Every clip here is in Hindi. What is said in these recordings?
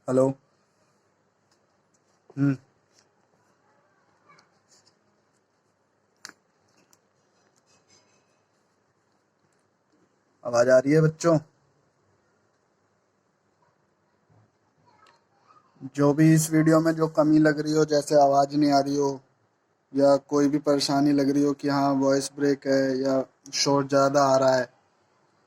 हेलो। आवाज आ रही है बच्चों? जो भी इस वीडियो में जो कमी लग रही हो, जैसे आवाज नहीं आ रही हो या कोई भी परेशानी लग रही हो कि हाँ वॉइस ब्रेक है या शोर ज़्यादा आ रहा है,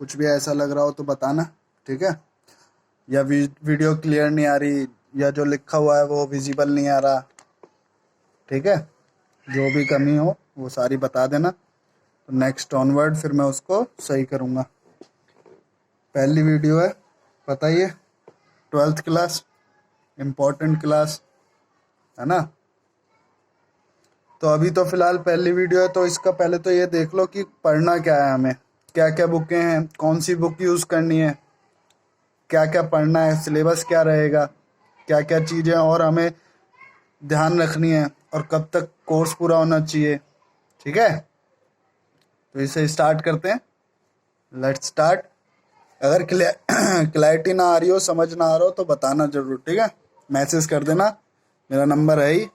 कुछ भी ऐसा लग रहा हो तो बताना, ठीक है? या वीडियो क्लियर नहीं आ रही या जो लिखा हुआ है वो विजिबल नहीं आ रहा, ठीक है? जो भी कमी हो वो सारी बता देना, तो नेक्स्ट ऑनवर्ड फिर मैं उसको सही करूँगा। पहली वीडियो है, बताइए, 12th क्लास, इम्पोर्टेंट क्लास, है ना? तो अभी तो फिलहाल पहली वीडियो है, तो इसका पहले तो ये देख लो कि पढ़ना क्या है, हमें क्या क्या बुकें हैं, कौन सी बुक यूज़ करनी है, क्या क्या पढ़ना है, सिलेबस क्या रहेगा, क्या क्या चीज़ें और हमें ध्यान रखनी है और कब तक कोर्स पूरा होना चाहिए, ठीक है? तो इसे स्टार्ट करते हैं। Let's start. अगर क्लैरिटी ना आ रही हो, समझ ना आ रहा हो तो बताना ज़रूर, ठीक है? मैसेज कर देना, मेरा नंबर है ही।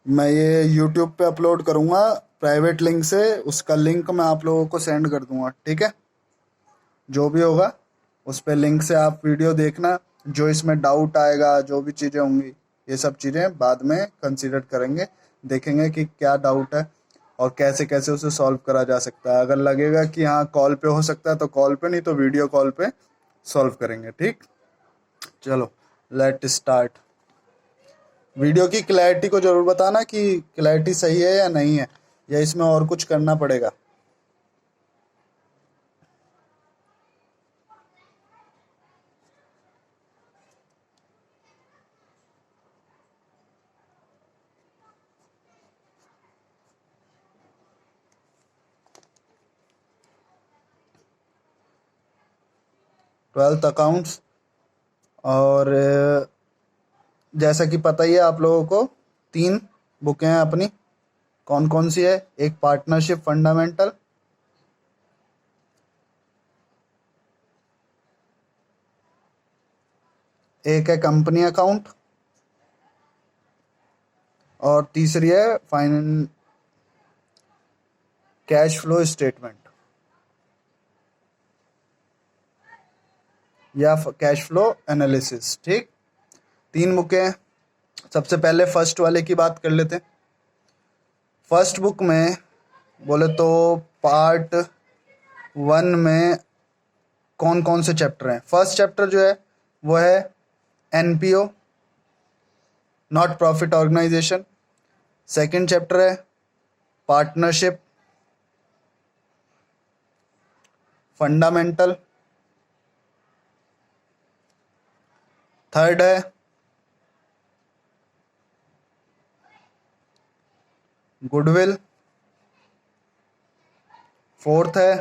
मैं ये यूट्यूब पे अपलोड करूँगा प्राइवेट लिंक से, उसका लिंक मैं आप लोगों को सेंड कर दूँगा, ठीक है? जो भी होगा उस पे लिंक से आप वीडियो देखना। जो इसमें डाउट आएगा, जो भी चीज़ें होंगी, ये सब चीज़ें बाद में कंसीडर करेंगे, देखेंगे कि क्या डाउट है और कैसे कैसे उसे सॉल्व करा जा सकता है। अगर लगेगा कि हाँ कॉल पे हो सकता है तो कॉल पे, नहीं तो वीडियो कॉल पे सॉल्व करेंगे, ठीक? चलो लेट स्टार्ट। वीडियो की क्लैरिटी को ज़रूर बताना कि क्लैरिटी सही है या नहीं है, या इसमें और कुछ करना पड़ेगा। 12th अकाउंट्स, और जैसा कि पता ही है आप लोगों को, 3 बुकें हैं अपनी। कौन कौन सी है? एक पार्टनरशिप फंडामेंटल, एक है कंपनी अकाउंट, और तीसरी है फाइन कैश फ्लो स्टेटमेंट या कैश फ्लो एनालिसिस, ठीक? 3 बुकें हैं। सबसे पहले फर्स्ट वाले की बात कर लेते हैं। फर्स्ट बुक में बोले तो पार्ट 1 में कौन कौन से चैप्टर हैं? फर्स्ट चैप्टर जो है वो है NPO, not profit organization. Second chapter है पार्टनरशिप फंडामेंटल। थर्ड है गुडविल। फोर्थ है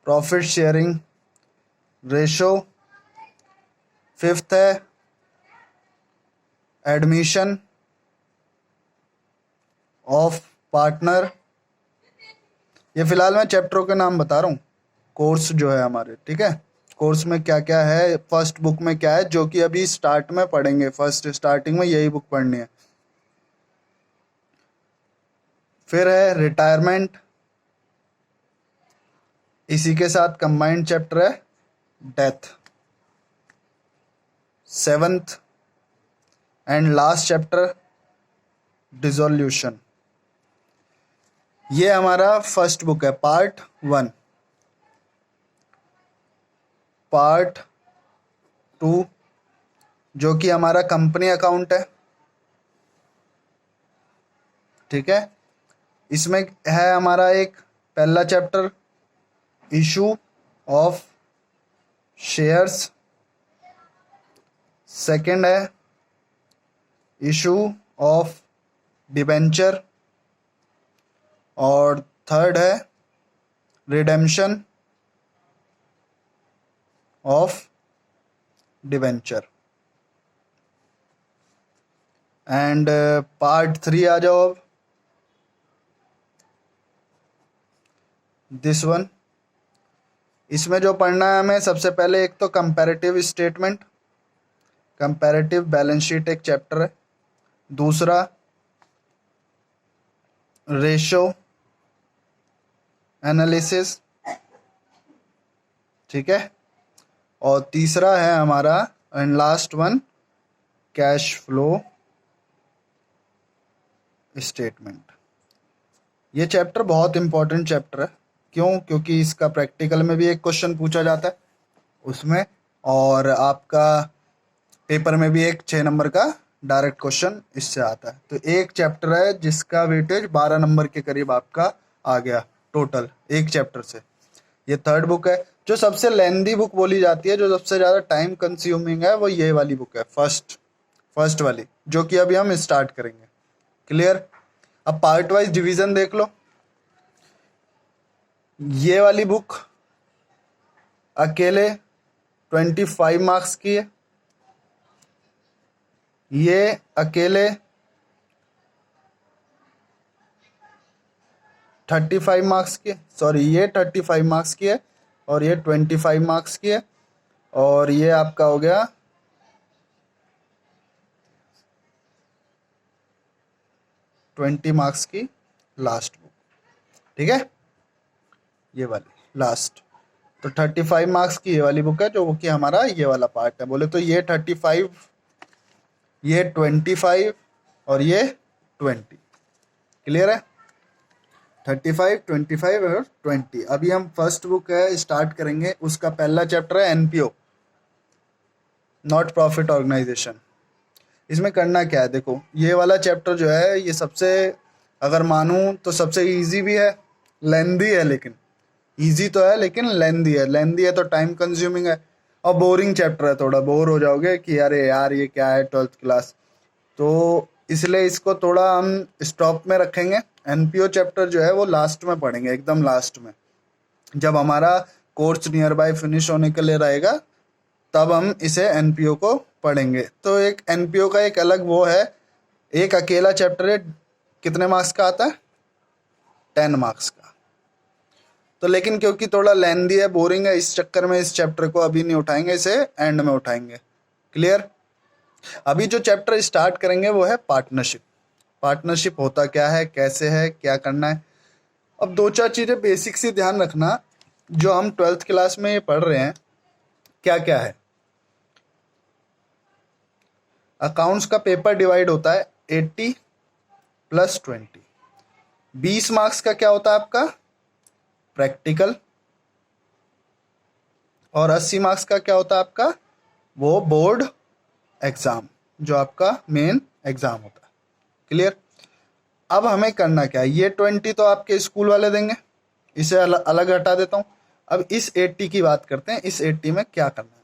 प्रॉफिट शेयरिंग रेशो। फिफ्थ है एडमिशन ऑफ पार्टनर। ये फिलहाल मैं चैप्टरों के नाम बता रहा हूँ, कोर्स जो है हमारे, ठीक है? कोर्स में क्या क्या है, फर्स्ट बुक में क्या है, जो कि अभी स्टार्ट में पढ़ेंगे। फर्स्ट स्टार्टिंग में यही बुक पढ़नी है। फिर है रिटायरमेंट, इसी के साथ कंबाइंड चैप्टर है death. Seventh and last chapter dissolution. ये हमारा फर्स्ट बुक है, पार्ट 1। पार्ट 2 जो कि हमारा कंपनी अकाउंट है, ठीक है? इसमें है हमारा एक पहला chapter issue of shares. Second है इशू ऑफ डिबेंचर, और थर्ड है redemption of debenture. And part 3 आ जाओ अब, दिस वन, इसमें जो पढ़ना है हमें सबसे पहले, एक तो comparative statement, comparative balance sheet एक चैप्टर है। दूसरा रेशो एनालिसिस, ठीक है। और तीसरा है हमारा and last one cash flow statement. ये चैप्टर बहुत इंपॉर्टेंट चैप्टर है। क्यों? क्योंकि इसका प्रैक्टिकल में भी एक क्वेश्चन पूछा जाता है उसमें, और आपका पेपर में भी एक 6 नंबर का डायरेक्ट क्वेश्चन इससे आता है। तो एक चैप्टर है जिसका वेटेज 12 नंबर के करीब आपका आ गया टोटल एक चैप्टर से। ये थर्ड बुक है। जो सबसे लेंदी बुक बोली जाती है, जो सबसे ज़्यादा टाइम कंज्यूमिंग है, वो ये वाली बुक है, फर्स्ट वाली, जो कि अभी हम स्टार्ट करेंगे। क्लियर? अब पार्ट वाइज डिवीजन देख लो। ये वाली बुक अकेले 25 मार्क्स की है, ये अकेले 35 मार्क्स की, सॉरी ये 35 मार्क्स की है, और ये 25 मार्क्स की है, और ये आपका हो गया 20 मार्क्स की लास्ट बुक, ठीक है, ये वाली लास्ट। तो 35 मार्क्स की ये वाली बुक है, जो कि हमारा ये वाला पार्ट है। बोले तो ये 35, ये 25 और ये 20। क्लियर है? 35, 25 और 20। अभी हम फर्स्ट बुक है स्टार्ट करेंगे। उसका पहला चैप्टर है एनपीओ, नॉट प्रॉफिट ऑर्गेनाइजेशन। इसमें करना क्या है, देखो ये वाला चैप्टर जो है, ये सबसे, अगर मानूं तो सबसे इजी भी है, लेंदी है, लेकिन इजी तो है लेकिन लेंदी है। लेंदी है तो टाइम कंज्यूमिंग है, और बोरिंग चैप्टर है, थोड़ा बोर हो जाओगे कि अरे यार ये क्या है 12th क्लास। तो इसलिए इसको थोड़ा हम स्टॉप में रखेंगे। एनपीओ चैप्टर जो है वो लास्ट में पढ़ेंगे, एकदम लास्ट में, जब हमारा कोर्स नियर बाय फिनिश होने के लिए रहेगा, तब हम इसे एनपीओ को पढ़ेंगे। तो एक एनपीओ का एक अलग वो है, एक अकेला चैप्टर है, कितने मार्क्स का आता है? 10 मार्क्स का। तो लेकिन क्योंकि थोड़ा लेंदी है, बोरिंग है, इस चक्कर में इस चैप्टर को अभी नहीं उठाएंगे, इसे एंड में उठाएंगे। क्लियर? अभी जो चैप्टर स्टार्ट करेंगे वो है पार्टनरशिप। पार्टनरशिप होता क्या है, कैसे है, क्या करना है। अब 2-4 चीज़ें बेसिक सी ध्यान रखना, जो हम 12th क्लास में ये पढ़ रहे हैं, क्या क्या है। अकाउंट्स का पेपर डिवाइड होता है 80 + 20। 20 मार्क्स का क्या होता है आपका? प्रैक्टिकल। और 80 मार्क्स का क्या होता है आपका? वो बोर्ड एग्जाम, जो आपका मेन एग्जाम होता है। क्लियर? अब हमें करना क्या है, ये 20 तो आपके स्कूल वाले देंगे, इसे अलग हटा देता हूँ। अब इस 80 की बात करते हैं। इस 80 में क्या करना है?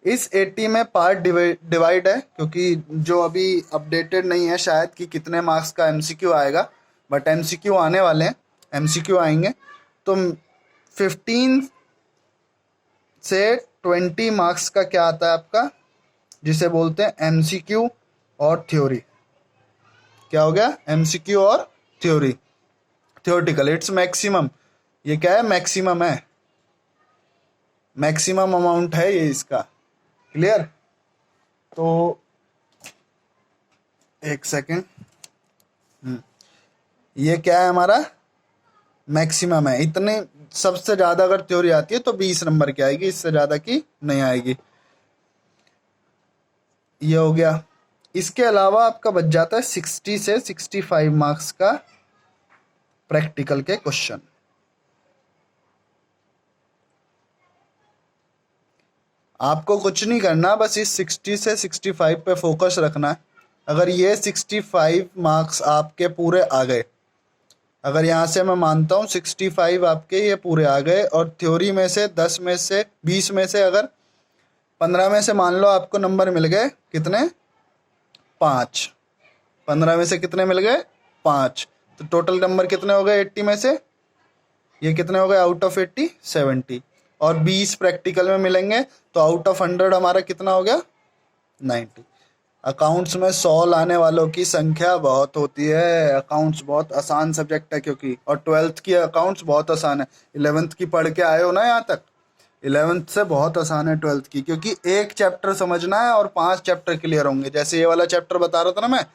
इस 80 में पार्ट डिवाइड है, क्योंकि जो अभी अपडेटेड नहीं है शायद कि कितने मार्क्स का एमसीक्यू आएगा, बट एमसीक्यू आने वाले हैं, एमसीक्यू आएंगे। तो 15 से 20 मार्क्स का क्या आता है आपका, जिसे बोलते हैं एमसीक्यू और थ्योरी। क्या हो गया? एमसीक्यू और थ्योरी, थ्योरेटिकल। Its maximum. ये क्या है? मैक्सिमम है, मैक्सिमम अमाउंट है ये इसका। क्लियर? तो एक सेकेंड, ये क्या है हमारा? मैक्सिमम है। इतने सबसे ज्यादा अगर थ्योरी आती है तो 20 नंबर की आएगी, इससे ज्यादा की नहीं आएगी। ये हो गया। इसके अलावा आपका बच जाता है 60 से 65 मार्क्स का प्रैक्टिकल के क्वेश्चन। आपको कुछ नहीं करना, बस इस 60 से 65 पे फोकस रखना है। अगर ये 65 मार्क्स आपके पूरे आ गए, अगर यहाँ से मैं मानता हूँ 65 आपके ये पूरे आ गए, और थ्योरी में से 10 में से 20 में से अगर 15 में से मान लो आपको नंबर मिल गए, कितने? 5। 15 में से कितने मिल गए? 5। तो टोटल नंबर कितने हो गए 80 में से? ये कितने हो गए आउट ऑफ 80? 70। और 20 प्रैक्टिकल में मिलेंगे, तो आउट ऑफ 100 हमारा कितना हो गया? 90। अकाउंट्स में 100 लाने वालों की संख्या बहुत होती है। अकाउंट्स बहुत आसान सब्जेक्ट है क्योंकि, और 12th की अकाउंट्स बहुत आसान है। 11th की पढ़ के आए हो ना यहाँ तक, 11th से बहुत आसान है 12th की, क्योंकि एक चैप्टर समझना है और 5 चैप्टर क्लियर होंगे। जैसे ये वाला चैप्टर बता रहा था ना मैं,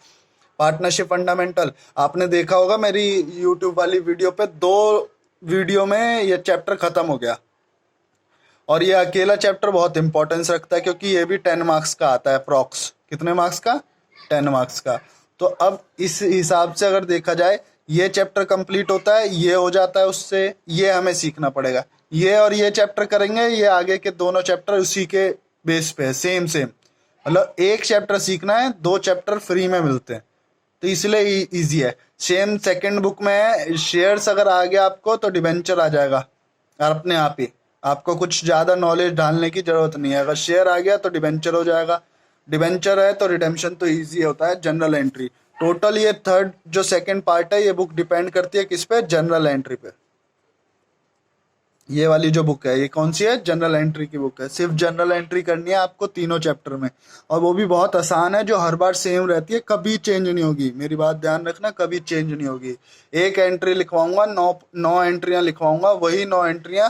पार्टनरशिप फंडामेंटल, आपने देखा होगा मेरी यूट्यूब वाली वीडियो पे, 2 वीडियो में ये चैप्टर खत्म हो गया। और ये अकेला चैप्टर बहुत इंपॉर्टेंस रखता है क्योंकि ये भी 10 मार्क्स का आता है अप्रॉक्स। कितने मार्क्स का? 10 मार्क्स का। तो अब इस हिसाब से अगर देखा जाए, ये चैप्टर कंप्लीट होता है, ये हो जाता है उससे, ये हमें सीखना पड़ेगा। ये और ये चैप्टर करेंगे, ये आगे के दोनों चैप्टर उसी के बेस पे है, सेम सेम। मतलब एक चैप्टर सीखना है, 2 चैप्टर फ्री में मिलते हैं, तो इसलिए इजी है। सेम सेकंड बुक में है, शेयर्स अगर आ गया आपको तो डिबेंचर आ जाएगा और अपने आप ही, आपको कुछ ज़्यादा नॉलेज डालने की ज़रूरत नहीं है। अगर शेयर आ गया तो डिबेंचर हो जाएगा, डिबेंचर है तो रिडेम्पशन तो इजी होता है, जनरल एंट्री। टोटल ये थर्ड जो सेकंड पार्ट है, ये बुक डिपेंड करती है किस पे? जनरल एंट्री पे। ये वाली जो बुक है, ये कौन सी है? जनरल एंट्री की बुक है। सिर्फ जनरल एंट्री करनी है आपको तीनों चैप्टर में, और वो भी बहुत आसान है, जो हर बार सेम रहती है, कभी चेंज नहीं होगी। मेरी बात ध्यान रखना, कभी चेंज नहीं होगी। एक एंट्री लिखवाऊंगा, 9 एंट्रियां लिखवाऊंगा, वही 9 एंट्रियां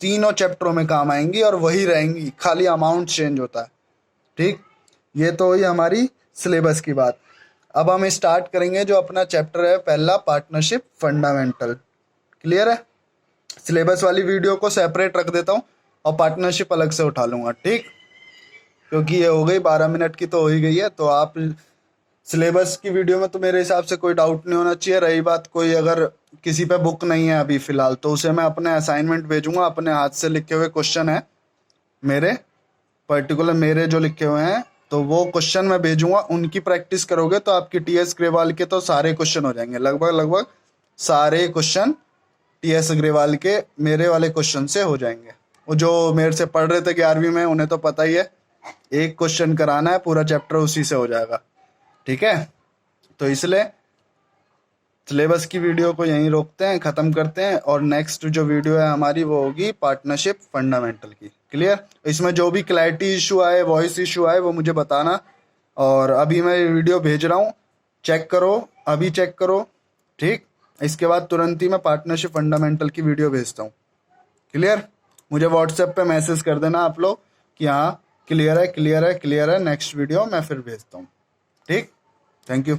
तीनों चैप्टरों में काम आएंगी और वही रहेंगी, खाली अमाउंट चेंज होता है। ठीक, ये तो हुई हमारी सिलेबस की बात। अब हम स्टार्ट करेंगे जो अपना चैप्टर है पहला, पार्टनरशिप फंडामेंटल। क्लियर है? सिलेबस वाली वीडियो को सेपरेट रख देता हूँ और पार्टनरशिप अलग से उठा लूंगा। ठीक, क्योंकि ये हो गई 12 मिनट की तो हो ही गई है, तो आप सिलेबस की वीडियो में तो मेरे हिसाब से कोई डाउट नहीं होना चाहिए। रही बात कोई अगर किसी पे बुक नहीं है अभी फिलहाल, तो उसे मैं अपने असाइनमेंट भेजूंगा, अपने हाथ से लिखे हुए क्वेश्चन है मेरे, पर्टिकुलर मेरे जो लिखे हुए हैं, तो वो क्वेश्चन मैं भेजूंगा। उनकी प्रैक्टिस करोगे तो आपकी टीएस ग्रेवाल के तो सारे क्वेश्चन हो जाएंगे, लगभग लगभग सारे क्वेश्चन टीएस अग्रवाल के मेरे वाले क्वेश्चन से हो जाएंगे। वो जो मेरे से पढ़ रहे थे 11वीं में, उन्हें तो पता ही है, एक क्वेश्चन कराना है, पूरा चैप्टर उसी से हो जाएगा। ठीक है, तो इसलिए सिलेबस की वीडियो को यहीं रोकते हैं, ख़त्म करते हैं, और नेक्स्ट जो वीडियो है हमारी वो होगी पार्टनरशिप फंडामेंटल की। क्लियर? इसमें जो भी क्लैरिटी इशू आए, वॉइस इशू आए, वो मुझे बताना। और अभी मैं वीडियो भेज रहा हूँ, चेक करो, अभी चेक करो। ठीक, इसके बाद तुरंत ही मैं पार्टनरशिप फंडामेंटल की वीडियो भेजता हूँ। क्लियर? मुझे व्हाट्सएप पे मैसेज कर देना आप लोग कि हाँ क्लियर है, क्लियर है, क्लियर है, नेक्स्ट वीडियो मैं फिर भेजता हूँ। ठीक, थैंक यू।